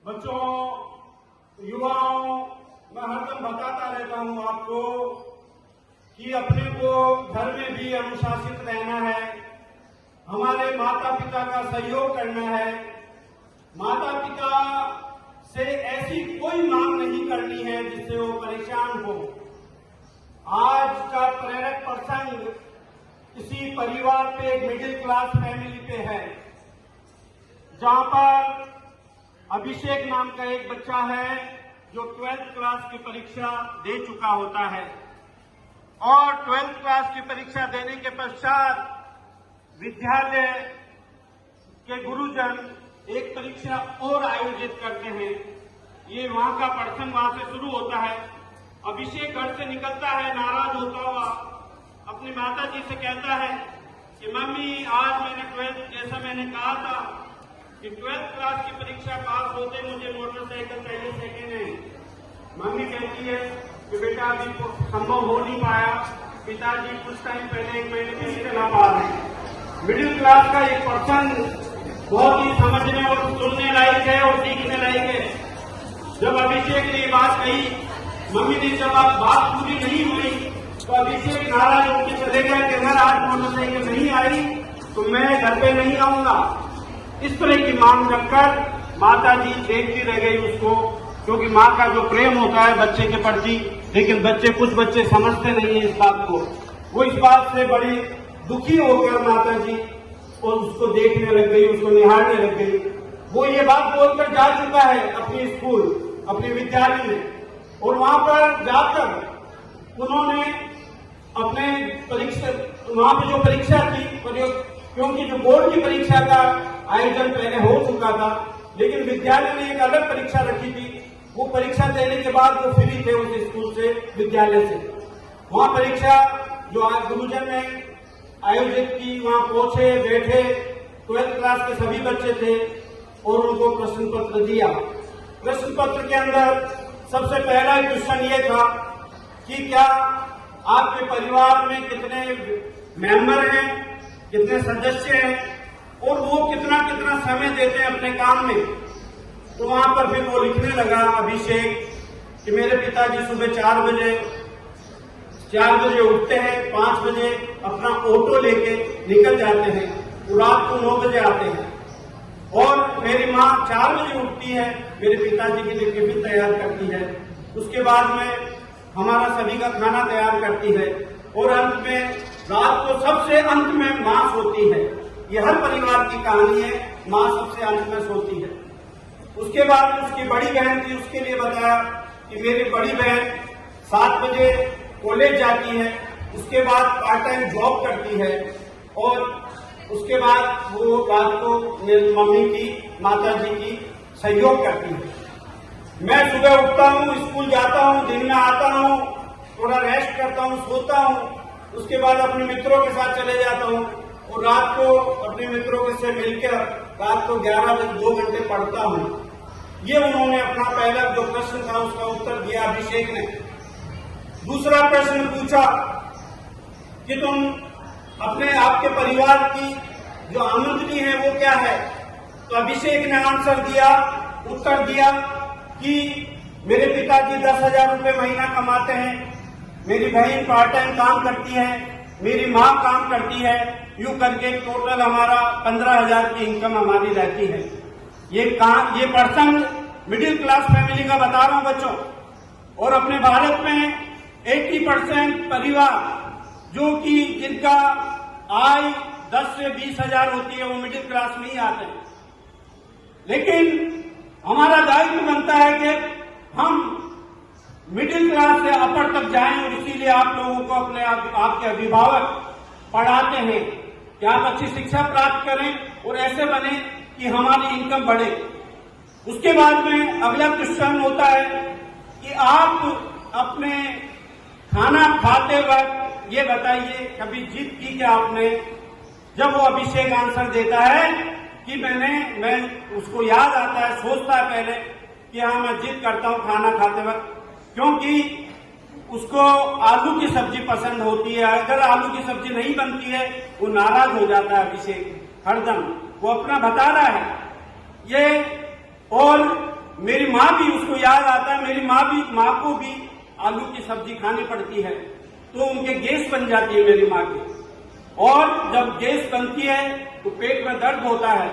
बच्चों, युवाओं, मैं हरदम बताता रहता हूं आपको कि अपने को घर में भी अनुशासित रहना है, हमारे माता पिता का सहयोग करना है। माता पिता से ऐसी कोई मांग नहीं करनी है जिससे वो परेशान हो। आज का प्रेरक प्रसंग किसी परिवार पे, एक मिडिल क्लास फैमिली पे है, जहां पर अभिषेक नाम का एक बच्चा है जो 12th क्लास की परीक्षा दे चुका होता है और 12th क्लास की परीक्षा देने के पश्चात विद्यालय के गुरुजन एक परीक्षा और आयोजित करते हैं। ये वहां का प्रसंग वहां से शुरू होता है। अभिषेक घर से निकलता है नाराज होता हुआ, अपनी माता जी से कहता है कि मम्मी, आज मैंने 12th, जैसा मैंने कहा था कि 12th क्लास की परीक्षा पास होते मुझे मोटरसाइकिल चाहिए सेकेंड हैंड। मम्मी कहती है कि बेटा अभी संभव हो नहीं पाया, पिताजी कुछ टाइम पहले, 1 महीने पहले चला पा रहे हैं। मिडिल क्लास का एक पर्सन बहुत ही समझने और सुनने लायक है और सीखने लायक है। जब अभिषेक ने ये बात कही, मम्मी ने जब बात पूरी नहीं हुई तो अभिषेक नाराज होकर चले गए कि अगर आज मोटरसाइकिल नहीं आई तो मैं घर पे नहीं आऊंगा। इस तरह की मांग रखकर माता जी देखती रह गई उसको, क्योंकि माँ का जो प्रेम होता है बच्चे के प्रति, लेकिन कुछ बच्चे समझते नहीं है इस बात को। वो इस बात से बड़ी दुखी होकर माता जी और उसको देखने लग गई, उसको निहारने लग गई। वो ये बात बोलकर जा चुका है अपने स्कूल, अपने विद्यालय में, और वहां पर जाकर उन्होंने अपने परीक्षा, वहां पर जो परीक्षा थी, क्योंकि जो बोर्ड की परीक्षा का आयोजन पहले हो चुका था, लेकिन विद्यालय ने एक अलग परीक्षा रखी थी। वो परीक्षा देने के बाद वो फ्री थे उस स्कूल से, विद्यालय से। वहां परीक्षा जो आज गुरुजन ने आयोजित की, वहां पहुंचे, बैठे, 12th क्लास के सभी बच्चे थे और उनको प्रश्न पत्र दिया। प्रश्न पत्र के अंदर सबसे पहला क्वेश्चन ये था कि क्या आपके परिवार में कितने मेंबर हैं, कितने सदस्य हैं और वो कितना कितना समय देते हैं अपने काम में। तो वहां पर फिर वो लिखने लगा अभिषेक कि मेरे पिताजी सुबह 4 बजे उठते हैं, 5 बजे अपना ऑटो लेके निकल जाते हैं, वो रात को 9 बजे आते हैं। और मेरी माँ 4 बजे उठती है, मेरे पिताजी के लिए टिफिन तैयार करती है। उसके बाद में हमारा सभी का खाना तैयार करती है और अंत में रात को सबसे अंत में माँ सोती है। ये हर परिवार की कहानी है, माँ सबसे अंत में सोती है। उसके बाद उसकी बड़ी बहन थी, उसके लिए बताया कि मेरी बड़ी बहन 7 बजे कॉलेज जाती है, उसके बाद पार्ट टाइम जॉब करती है और उसके बाद वो रात को मेरी मम्मी की, माता जी की सहयोग करती है। मैं सुबह उठता हूँ, स्कूल जाता हूँ, दिन में आता हूँ, थोड़ा रेस्ट करता हूँ, सोता हूँ, उसके बाद अपने मित्रों के साथ चले जाता हूँ और रात को अपने मित्रों से मिलकर रात को 11 बजे 2 घंटे पढ़ता हूँ। ये उन्होंने अपना पहला जो प्रश्न था उसका उत्तर दिया अभिषेक ने। दूसरा प्रश्न पूछा कि तुम अपने आपके परिवार की जो आमदनी है वो क्या है। तो अभिषेक ने आंसर दिया, उत्तर दिया कि मेरे पिताजी 10,000 रुपये महीना कमाते हैं, मेरी बहन पार्ट टाइम काम करती है, मेरी माँ काम करती है, यूं करके टोटल हमारा 15,000 की इनकम हमारी रहती है। ये प्रसंग मिडिल क्लास फैमिली का बता रहा हूं बच्चों। और अपने भारत में 80% परिवार जो कि जिनका आय 10 से 20,000 होती है वो मिडिल क्लास में ही आते हैं। लेकिन हमारा दायित्व बनता है कि हम मिडिल क्लास से अपर तक जाएं और इसीलिए आप लोगों को अपने आपके अभिभावक पढ़ाते हैं कि आप अच्छी शिक्षा प्राप्त करें और ऐसे बने कि हमारी इनकम बढ़े। उसके बाद में अगला क्वेश्चन होता है कि आप अपने खाना खाते वक्त ये बताइए कभी जिद की क्या आपने। जब वो अभिषेक आंसर देता है कि मैं उसको याद आता है, सोचता है पहले कि हाँ मैं जिद करता हूँ खाना खाते वक्त, क्योंकि उसको आलू की सब्जी पसंद होती है। अगर आलू की सब्जी नहीं बनती है वो नाराज हो जाता है अभिषेक हरदम। वो अपना बता रहा है ये। और माँ भी, उसको याद आता है, मेरी माँ को भी आलू की सब्जी खानी पड़ती है, तो उनके गैस बन जाती है मेरी माँ की। और जब गैस बनती है तो पेट में दर्द होता है,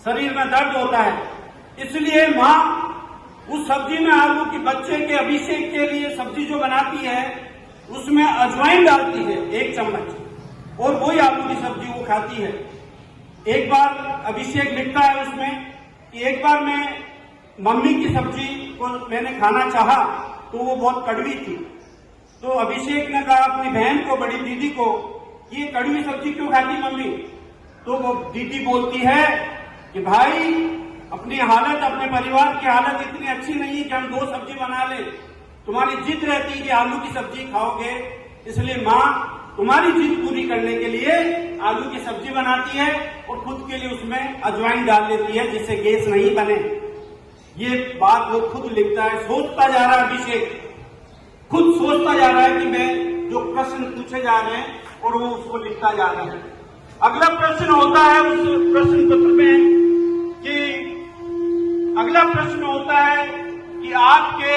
शरीर में दर्द होता है, इसलिए माँ उस सब्जी में आलू की, बच्चे के अभिषेक के लिए सब्जी जो बनाती है उसमें अजवाइन डालती है 1 चम्मच, और वही आलू की सब्जी वो खाती है। एक बार अभिषेक लिखता है उसमें कि एक बार मैं मम्मी की सब्जी को मैंने खाना चाहा तो वो बहुत कड़वी थी, तो अभिषेक ने कहा अपनी बहन को, बड़ी दीदी को, ये कड़वी सब्जी क्यों खाती मम्मी? तो वो दीदी बोलती है कि भाई अपनी हालत, अपने परिवार की हालत इतनी अच्छी नहीं है कि हम 2 सब्जी बना ले, तुम्हारी जिद रहती है कि आलू की सब्जी खाओगे, इसलिए माँ तुम्हारी जिद पूरी करने के लिए आलू की सब्जी बनाती है और खुद के लिए उसमें अजवाइन डाल लेती है जिससे गैस नहीं बने। ये बात वो खुद लिखता है, सोचता जा रहा है अभिषेक, खुद सोचता जा रहा है कि मैं जो प्रश्न पूछे जा रहे हैं और वो उसको लिखता जा रहा है। अगला प्रश्न होता है उस प्रश्न पत्र में कि आपके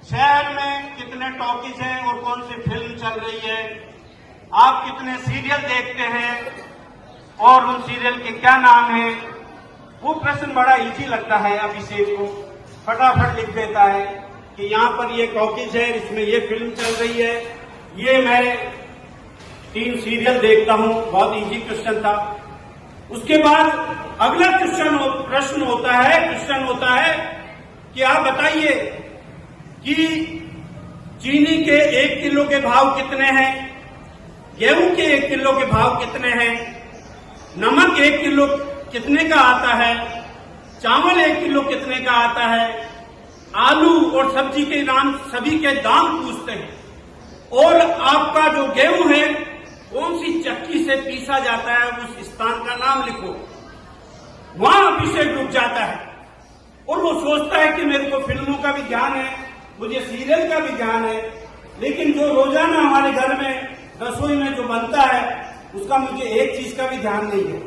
शहर में कितने टॉकीज हैं और कौन सी फिल्म चल रही है, आप कितने सीरियल देखते हैं और उन सीरियल के क्या नाम है। वो प्रश्न बड़ा इजी लगता है अभिषेक को, फटाफट लिख देता है कि यहाँ पर ये टॉकीज है, इसमें ये फिल्म चल रही है, ये मैं 3 सीरियल देखता हूँ। बहुत इजी क्वेश्चन था। उसके बाद अगला प्रश्न होता है कि आप बताइए कि चीनी के 1 किलो के भाव कितने हैं, गेहूं के 1 किलो के भाव कितने हैं, नमक 1 किलो कितने का आता है, चावल 1 किलो कितने का आता है, आलू और सब्जी के नाम, सभी के दाम पूछते हैं, और आपका जो गेहूं है कौन सी चक्की से पीसा जाता है उस स्थान का नाम लिखो। वहां अभिषेक रुक जाता है और वो सोचता है कि मेरे को फिल्मों का भी ज्ञान है, मुझे सीरियल का भी ज्ञान है, लेकिन जो रोजाना हमारे घर में रसोई में जो बनता है उसका मुझे एक चीज का भी ध्यान नहीं है।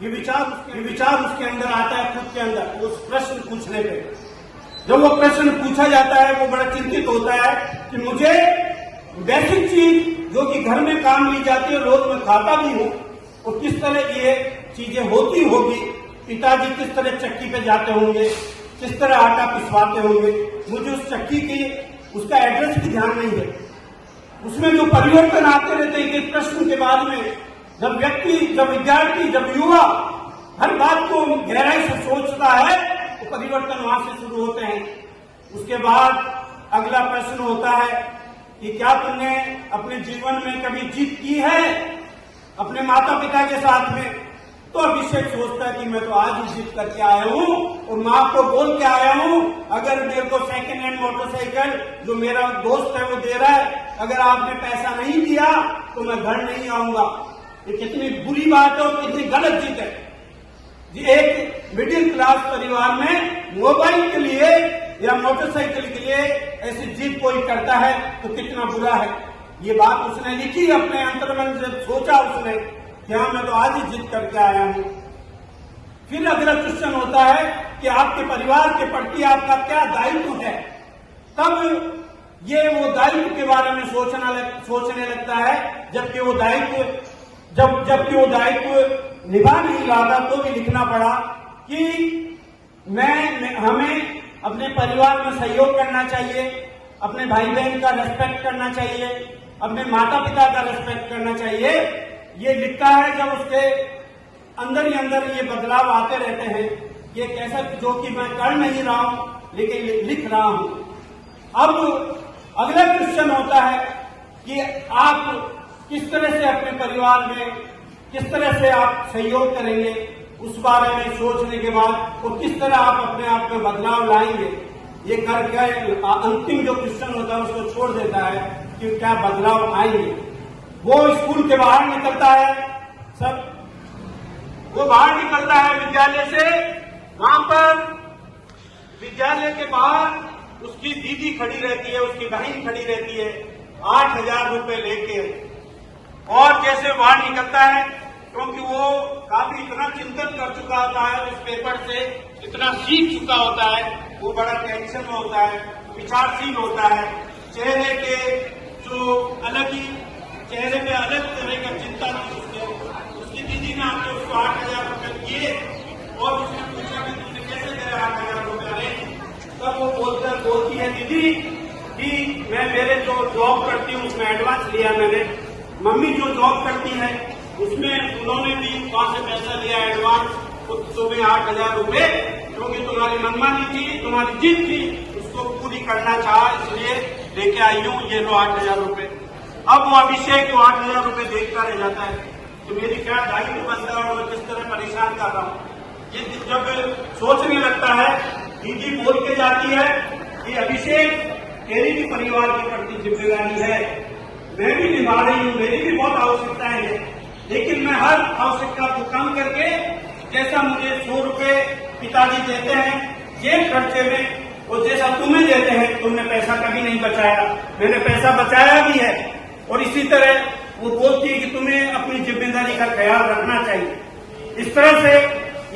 ये विचार उसके अंदर आता है, खुद के अंदर, उस प्रश्न पूछने पे। जब वो प्रश्न पूछा जाता है वो बड़ा चिंतित होता है कि मुझे बेसिक चीज जो कि घर में काम ली जाती है, रोज मैं खाता भी हूँ, और किस तरह ये चीजें होती होगी, पिताजी किस तरह चक्की पे जाते होंगे, किस तरह आटा पिसवाते होंगे, मुझे उस चक्की की, उसका एड्रेस भी ध्यान नहीं है। उसमें जो परिवर्तन आते रहते हैं एक प्रश्न के बाद में, जब विद्यार्थी, जब युवा हर बात को गहराई से सोचता है तो परिवर्तन वहां से शुरू होते हैं। उसके बाद अगला प्रश्न होता है कि क्या तुमने अपने जीवन में कभी जीत की है अपने माता पिता के साथ में? तो अभिषेक सोचता है कि मैं तो आज ही जीत करके आया हूँ और माँ को बोल के आया हूँ, अगर मेरे को सेकेंड हैंड मोटरसाइकिल जो मेरा दोस्त है वो दे रहा है, अगर आपने पैसा नहीं दिया तो मैं घर नहीं आऊंगा। ये कितनी बुरी बात है और कितनी गलत जीत है। एक मिडिल क्लास परिवार में मोबाइल के लिए या मोटरसाइकिल के लिए ऐसी जिद कोई करता है तो कितना बुरा है। ये बात उसने लिखी अपने अंतर्मन से, सोचा उसने कि हाँ मैं तो आज ही जिद करके आया हूं। फिर अगला क्वेश्चन होता है कि आपके परिवार के प्रति आपका क्या दायित्व है। तब ये वो दायित्व के बारे में सोचने लगता है, जबकि वो दायित्व निभा नहीं रहा था तो भी लिखना पड़ा कि हमें अपने परिवार में सहयोग करना चाहिए, अपने भाई बहन का रेस्पेक्ट करना चाहिए, अपने माता पिता का रेस्पेक्ट करना चाहिए। ये लिखता है जब उसके अंदर ही अंदर ये बदलाव आते रहते हैं, ये कैसा जो कि मैं कर नहीं रहा हूं लेकिन लिख रहा हूं। अब अगला क्वेश्चन होता है कि आप किस तरह से अपने परिवार में किस तरह से आप सहयोग करेंगे, उस बारे में सोचने के बाद और किस तरह आप अपने आप में बदलाव लाएंगे, ये करके अंतिम जो क्वेश्चन होता है उसको छोड़ देता है कि क्या बदलाव आएंगे। वो स्कूल के बाहर निकलता है, वो बाहर निकलता है विद्यालय से। वहां पर विद्यालय के बाहर उसकी दीदी खड़ी रहती है, उसकी बहन खड़ी रहती है 8,000 रुपए लेके, और जैसे बाहर निकलता है क्योंकि वो काफी इतना चिंतन कर चुका होता है, उस पेपर से इतना सीख चुका होता है, वो बड़ा टेंशन में होता है, विचारशील होता है, चेहरे के जो अलग ही चेहरे पे अलग तरह का चिंता थी उसकी दीदी ने आके उसको 8,000 रुपये दिए और उसने पूछा कि तुमने कैसे दे 8,000 रुपये अरेंज। तब वो बोलती है दीदी कि मैं मेरे जो जॉब करती हूँ उसमें एडवांस लिया मैंने, मम्मी जो जॉब करती है उसमें उन्होंने भी वहां से पैसा लिया एडवांस, तो तुम्हें 8,000 रुपये, क्योंकि तुम्हारी मनमानी थी, तुम्हारी जिद थी, उसको पूरी करना चाहा, इसलिए लेके आई हूँ, ये लो 8,000 रुपये। अब वो अभिषेक को 8,000 रुपये देखता रह जाता है तो मेरी क्या दायित्व बनता है और मैं किस तरह परेशान कर रहा हूँ। ये जब सोचने लगता है, दीदी बोल के जाती है कि अभिषेक तेरी भी परिवार के प्रति जिम्मेदारी है, मैं भी निभा रही हूँ, मेरी भी बहुत आवश्यकताएं हैं, लेकिन मैं हर आवश्यकता को कम करके, जैसा मुझे 100 रुपये पिताजी देते हैं जेब खर्चे में, और जैसा तुम्हें देते हैं, तुमने पैसा कभी नहीं बचाया, मैंने पैसा बचाया भी है। और इसी तरह वो बोलती है कि तुम्हें अपनी जिम्मेदारी का ख्याल रखना चाहिए। इस तरह से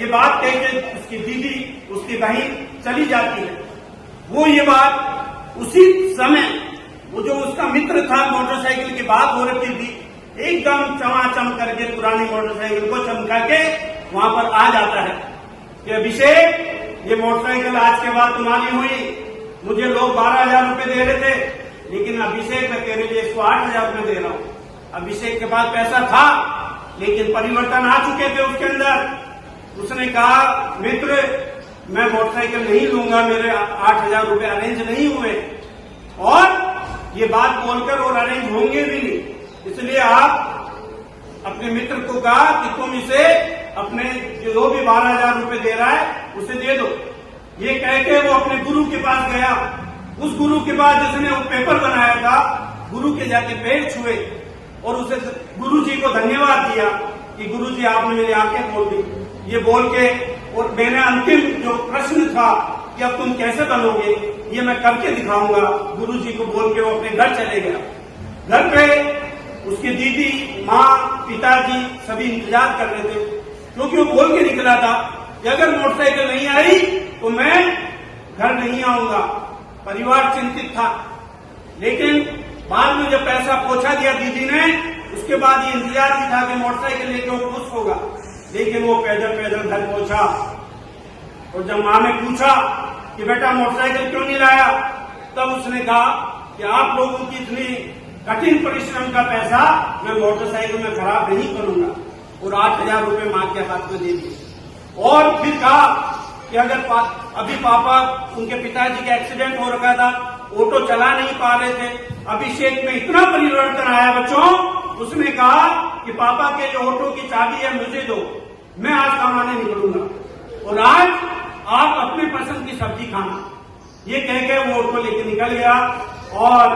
ये बात कह के उसकी दीदी, उसकी बहन चली जाती है। वो ये बात उसी समय, वो जो उसका मित्र था, मोटरसाइकिल की बात हो रही थी, एकदम चमाचम करके पुरानी मोटरसाइकिल को चमका के वहां पर आ जाता है कि अभिषेक, ये मोटरसाइकिल आज के बाद तुम्हारी हुई, मुझे लोग 12,000 रुपये दे रहे थे, लेकिन अभिषेक मैं तेरे लिए इसको 8,000 रुपये दे रहा हूँ। अभिषेक के पास पैसा था, लेकिन परिवर्तन आ चुके थे उसके अंदर। उसने कहा, मित्र मैं मोटरसाइकिल नहीं लूंगा, मेरे 8,000 रुपये अरेंज नहीं हुए, और ये बात बोलकर और अरेंज होंगे भी नहीं, इसलिए आप अपने मित्र को कहा कि तुम इसे अपने जो भी 12,000 रुपये दे रहा है उसे दे दो। ये कह के वो अपने गुरु के पास गया। उस गुरु के पास जिसने वो पेपर बनाया था, गुरु के जाके पैर छुए और उसे गुरु जी को धन्यवाद दिया कि गुरु जी आपने मेरी आंखें खोल दी, ये बोल के। और मैंने अंतिम जो प्रश्न था कि अब तुम कैसे बनोगे, ये मैं करके दिखाऊंगा, गुरु जी को बोल के वो अपने घर चले गया। घर पे उसकी दीदी, माँ, पिताजी सभी इंतजार कर रहे थे, क्योंकि वो बोल के निकला था कि अगर मोटरसाइकिल नहीं आई तो मैं घर नहीं आऊंगा। परिवार चिंतित था, लेकिन बाद में जब पैसा पहुंचा दिया दीदी ने, उसके बाद ये इंतजार भी था कि मोटरसाइकिल लेके वो खुश होगा, लेकिन वो पैदल पैदल घर पहुंचा। और जब माँ ने पूछा कि बेटा मोटरसाइकिल क्यों नहीं लाया, तब उसने कहा कि आप लोगों की इतनी कठिन परिश्रम का पैसा मैं मोटरसाइकिल में खराब नहीं करूंगा, और 8,000 रुपये माँ के हाथ में दे दिए। और फिर कहा कि अगर अभी पापा, उनके पिताजी का एक्सीडेंट हो रखा था, ऑटो चला नहीं पा रहे थे, अभिषेक में इतना परिवर्तन आया बच्चों, उसने कहा कि पापा के जो ऑटो की चाबी है मुझे दो, मैं आज कमाने निकलूंगा और आज आप अपने पसंद की सब्जी खाना। ये कह के वो ऑटो लेके निकल गया। और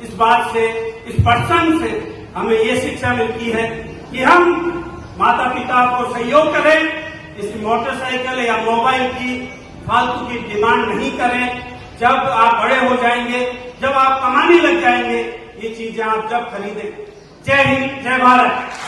इस बात से, इस प्रसंग से हमें ये शिक्षा मिलती है कि हम माता पिता को सहयोग करें, इस मोटरसाइकिल या मोबाइल की फालतू की डिमांड नहीं करें। जब आप बड़े हो जाएंगे, जब आप कमाने लग जाएंगे, ये चीजें आप जब खरीदें। जय हिंद, जय भारत।